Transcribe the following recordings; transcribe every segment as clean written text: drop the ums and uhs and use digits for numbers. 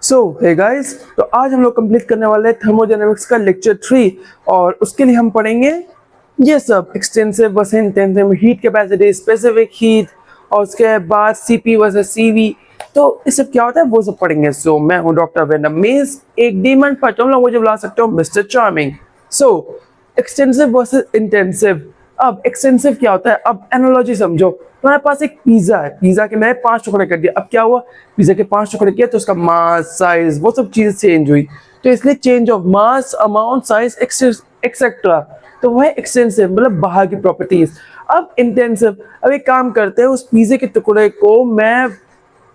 सो hey guys, तो आज हम लोग कंप्लीट करने वाले हैं थर्मोडायनेमिक्स का लेक्चर 3 और उसके लिए हम पढ़ेंगे ये सब extensive versus intensive heat capacity, specific heat और उसके बाद सीपी वर्सेस सीवी। तो इस सब क्या होता है वो सब पढ़ेंगे। सो मैं हूं डॉक्टर वेंडम मेज, एक डीमन पर तुम लोग मुझे बुला सकते हो मिस्टर चार्मिंग। सो एक्सटेंसिव वर्सेस इंटेंसिव। अब एक्सटेंसिव क्या होता है, अब एनालॉजी समझो। तुम्हारे पास एक पिज्जा है, पिज्जा के मैंने 5 टुकड़े कर दिया। अब क्या हुआ, पिज्जा के 5 टुकड़े किए तो उसका मास, साइज, वो सब चीजें चेंज हुई। तो इसलिए change of mass, amount, size etcetera, तो वह एक्सटेंसिव मतलब बाहर की प्रॉपर्टीज। अब इंटेंसिव, अब एक काम करते हैं, उस पिज्जे के टुकड़े को मैं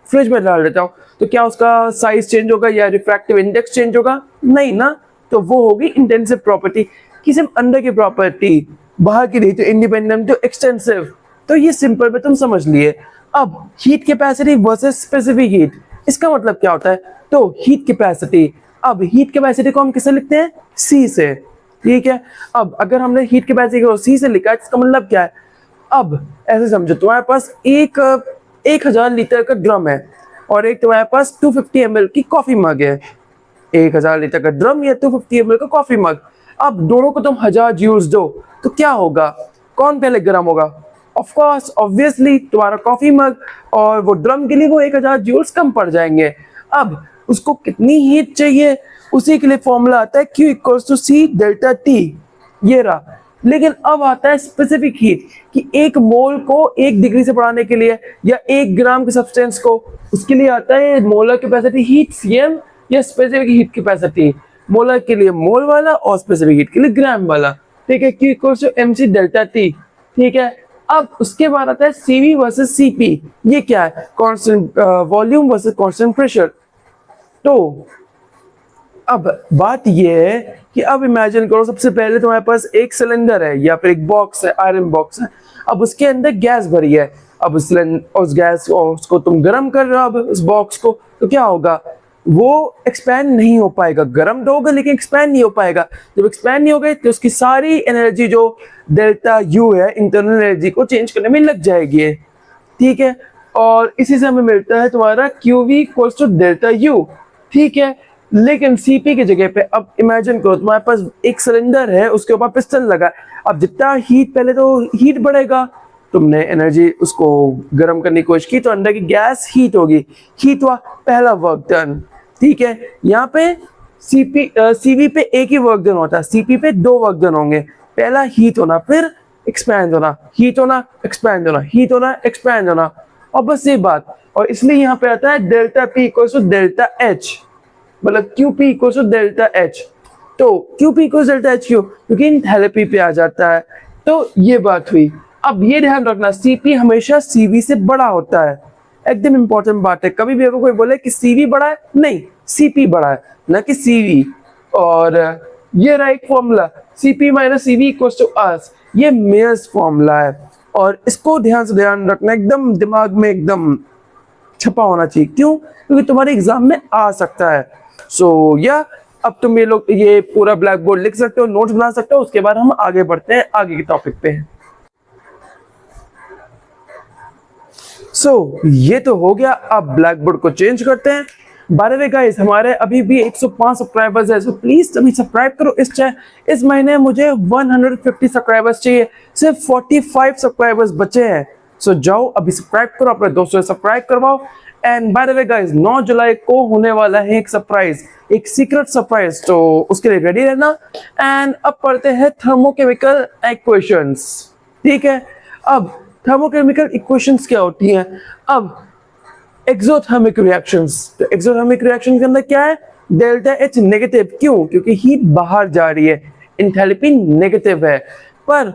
फ्रिज में डाल देता हूँ, तो क्या उसका साइज चेंज होगा या रिफ्रैक्टिव इंडेक्स चेंज होगा? नहीं ना। तो वो होगी इंटेंसिव प्रॉपर्टी कि सिर्फ अंदर की प्रॉपर्टी, बाहर की नहीं। तो इंडिपेंडेंट तो एक्सटेंसिव। तो ये सिंपल में तुम समझ लिए। अब heat capacity versus specific heat, इसका मतलब क्या होता है? तो हीट कैपेसिटी, अब हीट कैपेसिटी को हम किससे लिखते हैं? सी से, ठीक है। अब अगर हमने हीट कैपेसिटी को सी से लिखा है, इसका मतलब क्या है? अब ऐसे समझो, तुम्हारे पास 1000 लीटर का ड्रम है और एक तुम्हारे पास 250 ml की कॉफी मग है। 1000 लीटर का ड्रम या 250 ml का कॉफी मग। अब दोनों को तुम 1000 जूल्स दो तो क्या होगा? कौन पहले गर्म होगा? ऑफ कोर्स, ऑब्वियसली तुम्हारा कॉफी मग, और वो ड्रम के लिए वो 1000 जूल्स कम पड़ जाएंगे। अब उसको कितनी हीट चाहिए, उसी के लिए फॉर्मूला आता है Q equals to C delta T, ये रहा। लेकिन अब आता है स्पेसिफिक हीट कि 1 मोल को 1 डिग्री से बढ़ाने के लिए या 1 ग्राम के सब्सटेंस को, उसके लिए आता है मोलर कैपेसिटी हीट Cm या स्पेसिफिक हीट कैपेसिटी। मोलर के लिए मोल वाला और स्पेसिफिक हीट के लिए ग्राम वाला, ठीक है। Q equals to MC delta T, ठीक है। अब उसके बाद आता है CV वर्सेस CP। ये क्या है? Constant volume versus constant pressure. तो अब बात ये है कि अब इमेजिन करो, सबसे पहले तुम्हारे पास एक सिलेंडर है या फिर एक बॉक्स है, आयरन बॉक्स है। अब उसके अंदर गैस भरी है। अब उस गैस को, उसको तुम गर्म कर रहे हो, अब उस बॉक्स को, तो क्या होगा? वो एक्सपैंड नहीं हो पाएगा। गर्म तो होगा लेकिन एक्सपैंड नहीं हो पाएगा। जब एक्सपैंड नहीं हो गए तो उसकी सारी एनर्जी जो डेल्टा यू है, इंटरनल एनर्जी को चेंज करने में लग जाएगी, ठीक है। और इसी से हमें मिलता है तुम्हारा QV equals to delta U, ठीक है। लेकिन CP की जगह पे अब इमेजिन करो, तुम्हारे पास एक सिलेंडर है, उसके ऊपर पिस्टन लगा है। अब जितना हीट, पहले तो हीट बढ़ेगा, तुमने एनर्जी उसको गर्म करने की कोशिश की तो अंदर की गैस हीट होगी, हीट हुआ, पहला वर्क डन, ठीक है। यहाँ पे CV पे एक ही वर्क डन होता है, CP पे 2 वर्क डन होंगे। पहला हीट होना, फिर एक्सपैंड होना, हीट होना, एक्सपैंड होना, हीट होना, एक्सपैंड होना, और बस ये बात। और इसलिए यहाँ पे आता है delta P equals to delta H, मतलब QP equals to delta H। तो QP इक्वल्स डेल्टा H क्यों? क्योंकि एंथैल्पी पे आ जाता है। तो ये बात हुई। अब ये ध्यान रखना, CP हमेशा CV से बड़ा होता है, एकदम इंपॉर्टेंट बात है। कभी भी अगर कोई बोले कि CV बड़ा है, नहीं, CP बड़ा है, ना कि CV। और ये right formula CP minus CV equals to R, ये मेयर्स फॉर्मूला है और इसको ध्यान से ध्यान रखना, एकदम दिमाग में एकदम छपा होना चाहिए। क्यों? क्योंकि तुम्हारे एग्जाम में आ सकता है। सो या अब तुम ये पूरा ब्लैक बोर्ड लिख सकते हो, नोट्स बना सकते हो। उसके बाद हम आगे बढ़ते हैं आगे के टॉपिक पे। ये तो हो गया। अब ब्लैक बोर्ड को चेंज करते हैं। बाय द वे गाइस, हमारे अभी भी 105 सब्सक्राइबर्स है, सो प्लीज अभी सब्सक्राइब करो। इस महीने मुझे 150 सब्सक्राइबर्स चाहिए, सिर्फ 45 सब्सक्राइबर्स बचे हैं। सो जाओ अभी सब्सक्राइब करो, अपने दोस्तों से सब्सक्राइब करवाओ। And by the way guys, 9 जुलाई को होने वाला है एक सरप्राइज, एक सीक्रेट सरप्राइज, तो उसके लिए रेडी रहना। एंड अब पढ़ते हैं थर्मोकेमिकल इक्वेशंस, ठीक है। अब थर्मोकेमिकल इक्वेशंस क्या होती हैं? अब एक्सोथर्मिक रिएक्शंस, तो एक्सोथर्मिक रिएक्शन के अंदर क्या है? Delta H negative. क्यों? क्योंकि हीट बाहर जा रही है, एंथैल्पी नेगेटिव है। पर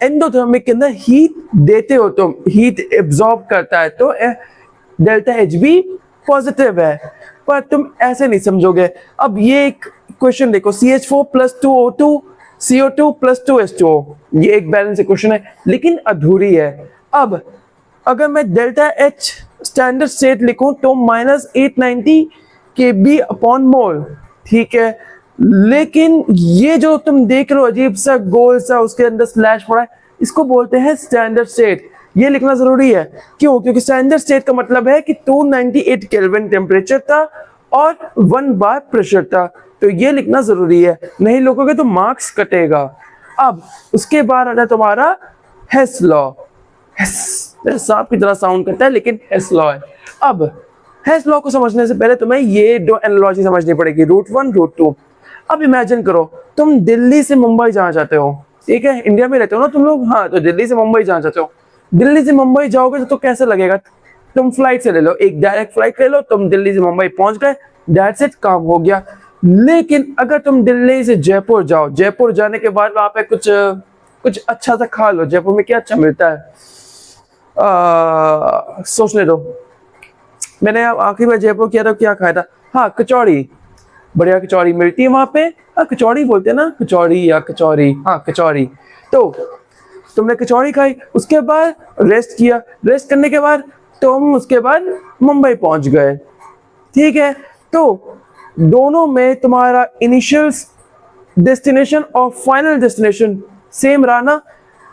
एंडोथर्मिक के अंदर हीट देते हो तुम, हीट एब्जॉर्ब करता है, तो डेल्टा H भी पॉजिटिव है। पर तुम ऐसे नहीं समझोगे। अब ये एक क्वेश्चन देखो, CH4 plus 2O2 CO2 plus 2H2O, ये एक बैलेंस इक्वेशन है लेकिन अधूरी है। अब अगर मैं डेल्टा H स्टैंडर्ड स्टेट लिखूं तो -890 kb अपॉन मोल, ठीक है। लेकिन ये जो तुम देख रहे हो अजीब सा गोल सा, उसके अंदर स्लैश पड़ा है, इसको बोलते हैं स्टैंडर्ड स्टेट। ये लिखना जरूरी है। क्यों? क्योंकि स्टैंडर्ड स्टेट का मतलब है कि 298 केल्विन टेम्परेचर था और 1 बार प्रेशर था। तो ये लिखना जरूरी है, नहीं लिखोगे तो मार्क्स कटेगा। अब उसके बाद आता है तुम्हारा हेस लॉ। सांप की तरह साउंड करता है लेकिन हेस लॉ है। अब हेस लॉ को समझने से पहले तुम्हें ये दो एनालॉजी समझनी पड़ेगी, रूट 1 रूट 2। अब इमेजिन करो तुम दिल्ली से मुंबई जाना चाहते हो, ठीक है, इंडिया में रहते हो ना तुम लोग, हाँ, तो दिल्ली से मुंबई जाना चाहते हो। दिल्ली से मुंबई जाओगे तो कैसे लगेगा? तुम फ्लाइट से ले लो, एक डायरेक्ट फ्लाइट ले लो, तुम दिल्ली से मुंबई पहुंच गए, दैट्स इट, काम हो गया। लेकिन अगर तुम दिल्ली से जयपुर जाओ, जयपुर जाने के बाद वहां पे कुछ अच्छा सा खा लो। जयपुर में क्या अच्छा मिलता है, सोचने दो। मैंने आखिरी बार जयपुर किया था, क्या खाया था? हाँ, कचौड़ी, बढ़िया कचौड़ी मिलती है वहां पे। हाँ, कचौड़ी बोलते हैं ना, कचौड़ी या कचौरी, हाँ कचौड़ी। तो तुमने कचौड़ी खाई, उसके बाद रेस्ट किया, रेस्ट करने के बाद तुम उसके बाद मुंबई पहुंच गए, ठीक है। तो दोनों में तुम्हारा इनिशियल डेस्टिनेशन और फाइनल डेस्टिनेशन सेम रहा ना,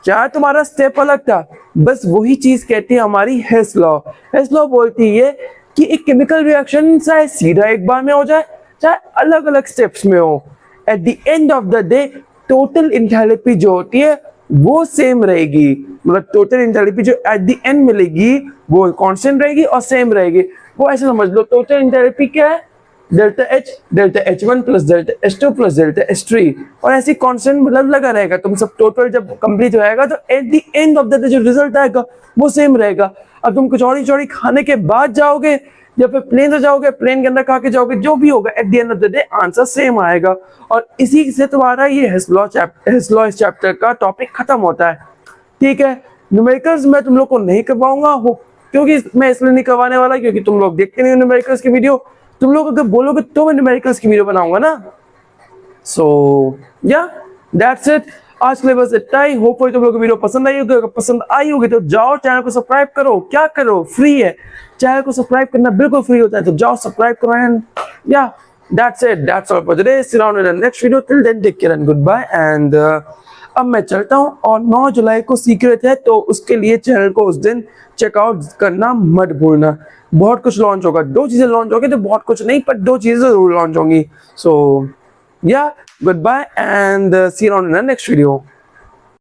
चाहे तुम्हारा स्टेप अलग था, बस वही चीज कहती है हमारी हेस लॉ। हेस लॉ बोलती है कि एक केमिकल रिएक्शन चाहे सीधा एक बार में हो जाए, चाहे अलग अलग स्टेप्स में हो, at the end of the day total enthalpy जो होती है वो सेम रहेगी। मतलब टोटल एंथैल्पी जो एट द एंड मिलेगी वो कांस्टेंट रहेगी और सेम रहेगी। वो ऐसे समझ लो, टोटल एंथैल्पी क्या है? Delta H1 plus delta H2 plus delta H3, और ऐसी कांस्टेंट मतलब लगा रहेगा। तुम सब टोटल जब कंप्लीट हो जाएगा तो at the end of the day जो रिजल्ट आएगा वो सेम रहेगा। अब तुम कचौड़ी चौड़ी खाने के बाद जाओगे या फिर प्लेन से जाओगे, प्लेन के अंदर खा के जाओगे, जो भी होगा at the end of the day answer same आएगा। और इसी से तुम्हारा ये हेस लॉ इस चैप्टर का टॉपिक खत्म होता है, ठीक है। न्यूमेरिकल्स मैं तुम लोग को नहीं करवाऊंगा, क्योंकि मैं इसलिए नहीं करवाने वाला क्योंकि तुम लोग देखते नहीं हो न्यूमेरिकल्स की वीडियो। तुम लोग अगर बोलोगे तो मैं न्यूमेरिकल्स की वीडियो बनाऊंगा ना। सो या दैट्स इट, आज के लिए बस इतना ही। होपफुली तुम लोग को वीडियो पसंद आई होगी। अगर पसंद आई होगी तो जाओ चैनल को सब्सक्राइब करो। क्या करो, फ्री है, चैनल को सब्सक्राइब करना बिल्कुल फ्री होता है, तो जाओ सब्सक्राइब करो। And yeah that's it, that's all for today. See you on the next video, till then take care and goodbye. And अब मैं चलता हूँ, और 9 जुलाई को सीक्रेट है, तो उसके लिए चैनल को उस दिन चेकआउट करना मत भूलना। बहुत कुछ लॉन्च होगा, 2 चीजें लॉन्च होगी, तो बहुत कुछ नहीं पर 2 चीजें जरूर लॉन्च होंगी। So yeah goodbye and see you on the next video.